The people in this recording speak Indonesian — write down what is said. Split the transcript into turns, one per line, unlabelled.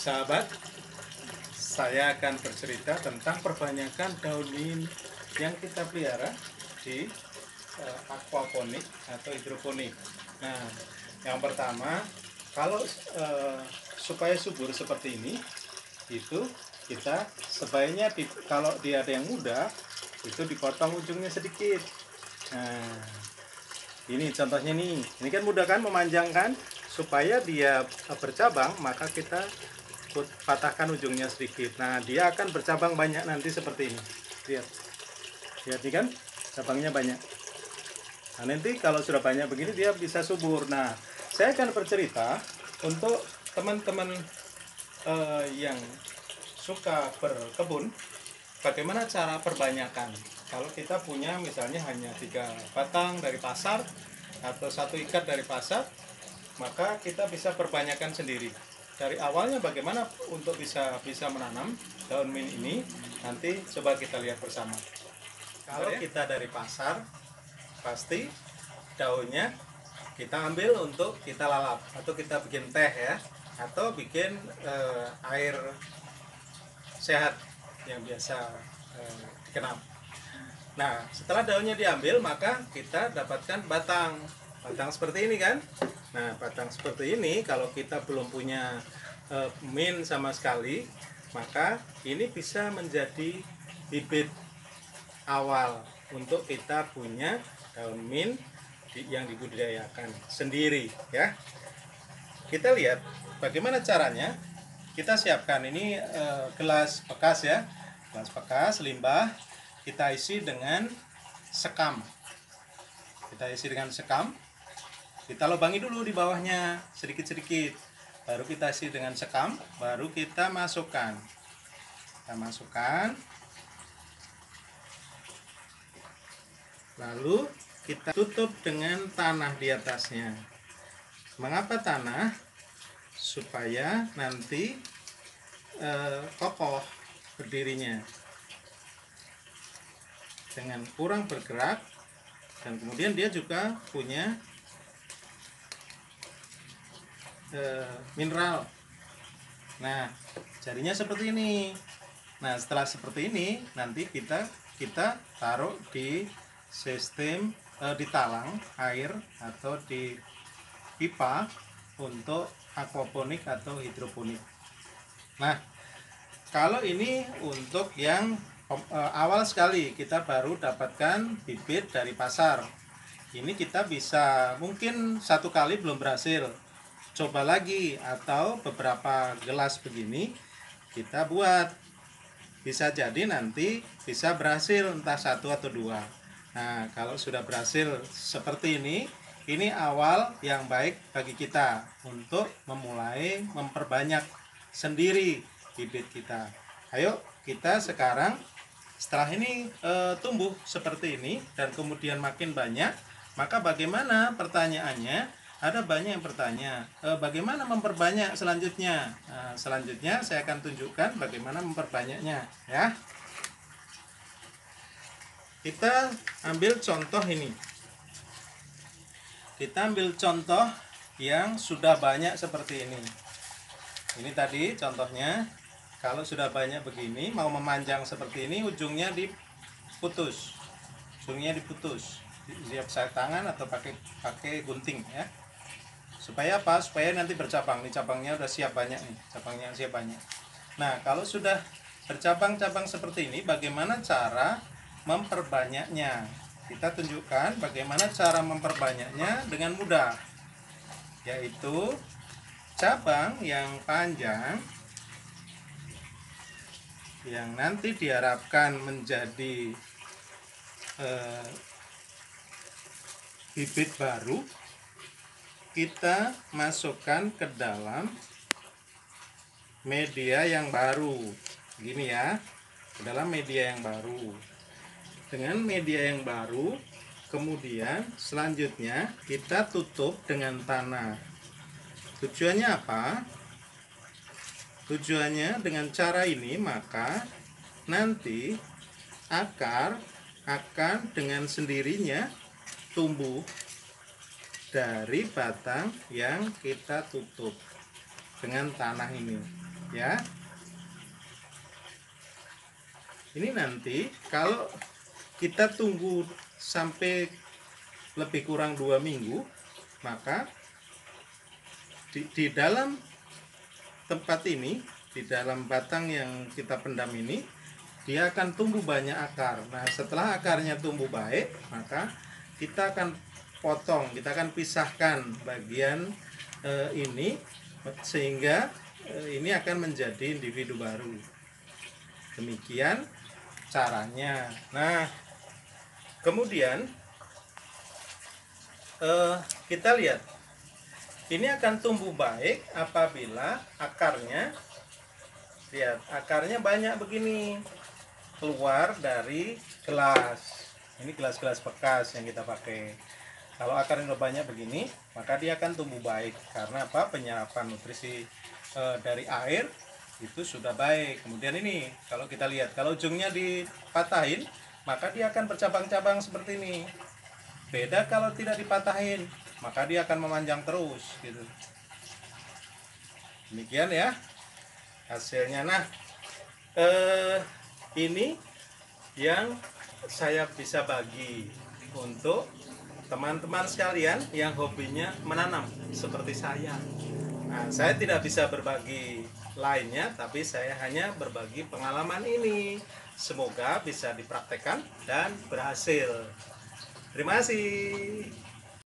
Sahabat, saya akan bercerita tentang perbanyakan daun mint yang kita pelihara di aquaponik atau hidroponik. Nah, yang pertama, kalau supaya subur seperti ini, itu kita sebaiknya kalau dia ada yang muda, itu dipotong ujungnya sedikit. Nah, ini contohnya nih, ini kan mudah kan memanjangkan, supaya dia bercabang, maka kita patahkan ujungnya sedikit. Nah, dia akan bercabang banyak nanti seperti ini. Lihat, lihat nih kan, cabangnya banyak. Nah, nanti kalau sudah banyak begini dia bisa subur. Nah, saya akan bercerita untuk teman-teman yang suka berkebun, bagaimana cara perbanyakan. Kalau kita punya misalnya hanya 3 batang dari pasar atau 1 ikat dari pasar, maka kita bisa perbanyakkan sendiri. Dari awalnya bagaimana untuk bisa menanam daun mint ini, nanti coba kita lihat bersama. Kalau kita dari pasar, pasti daunnya kita ambil untuk kita lalap atau kita bikin teh ya, atau bikin air sehat yang biasa dikenal. Nah, setelah daunnya diambil, maka kita dapatkan batang seperti ini kan. Nah, batang seperti ini kalau kita belum punya mint sama sekali, maka ini bisa menjadi bibit awal untuk kita punya daun mint yang dibudidayakan sendiri ya. Kita lihat bagaimana caranya. Kita siapkan ini gelas bekas ya, gelas bekas limbah, kita isi dengan sekam. Kita lubangi dulu di bawahnya sedikit-sedikit, baru kita isi dengan sekam, baru kita masukkan. Lalu kita tutup dengan tanah di atasnya. Mengapa tanah? Supaya nanti kokoh berdirinya dengan kurang bergerak, dan kemudian dia juga punya mineral. Nah, jadinya seperti ini. Nah, setelah seperti ini nanti kita taruh di sistem di talang air atau di pipa untuk aquaponik atau hidroponik. Nah, kalau ini untuk yang awal sekali, kita baru dapatkan bibit dari pasar. Ini kita bisa mungkin 1 kali belum berhasil, coba lagi, atau beberapa gelas begini kita buat, bisa jadi nanti bisa berhasil entah 1 atau 2. Nah, kalau sudah berhasil seperti ini awal yang baik bagi kita untuk memulai memperbanyak sendiri bibit kita. Ayo kita sekarang setelah ini tumbuh seperti ini dan kemudian makin banyak, maka bagaimana pertanyaannya? Ada banyak yang bertanya, bagaimana memperbanyak selanjutnya? Nah, selanjutnya saya akan tunjukkan bagaimana memperbanyaknya ya. Kita ambil contoh ini. Kita ambil contoh yang sudah banyak seperti ini. Ini tadi contohnya. Kalau sudah banyak begini, mau memanjang seperti ini, ujungnya diputus. Siap saya tangan atau pakai gunting ya. Supaya apa? Supaya nanti bercabang. Nih cabangnya udah siap banyak nih. Cabangnya siap banyak. Nah, kalau sudah bercabang-cabang seperti ini, bagaimana cara memperbanyaknya? Kita tunjukkan bagaimana cara memperbanyaknya dengan mudah, yaitu cabang yang panjang yang nanti diharapkan menjadi bibit baru, kita masukkan ke dalam media yang baru, gini ya, ke dalam media yang baru. Dengan media yang baru, kemudian selanjutnya kita tutup dengan tanah. Tujuannya apa? Tujuannya dengan cara ini, maka nanti akar akan dengan sendirinya tumbuh dari batang yang kita tutup dengan tanah ini ya. Ini nanti kalau kita tunggu sampai lebih kurang 2 minggu, maka di dalam tempat ini, di dalam batang yang kita pendam ini, dia akan tumbuh banyak akar. Nah, setelah akarnya tumbuh baik, maka kita akan potong, kita akan pisahkan bagian ini, sehingga ini akan menjadi individu baru. Demikian caranya. Nah, kemudian kita lihat, ini akan tumbuh baik apabila akarnya, lihat, akarnya banyak begini keluar dari gelas. Ini gelas-gelas bekas yang kita pakai. Kalau akarnya udah banyak begini, maka dia akan tumbuh baik. Karena apa? Penyerapan nutrisi dari air itu sudah baik. Kemudian ini, kalau kita lihat, kalau ujungnya dipatahin, maka dia akan bercabang-cabang seperti ini. Beda kalau tidak dipatahin, maka dia akan memanjang terus gitu. Demikian ya hasilnya. Nah, ini yang saya bisa bagi untuk teman-teman sekalian yang hobinya menanam seperti saya. Nah, saya tidak bisa berbagi lainnya, tapi saya hanya berbagi pengalaman ini. Semoga bisa dipraktekkan dan berhasil. Terima kasih.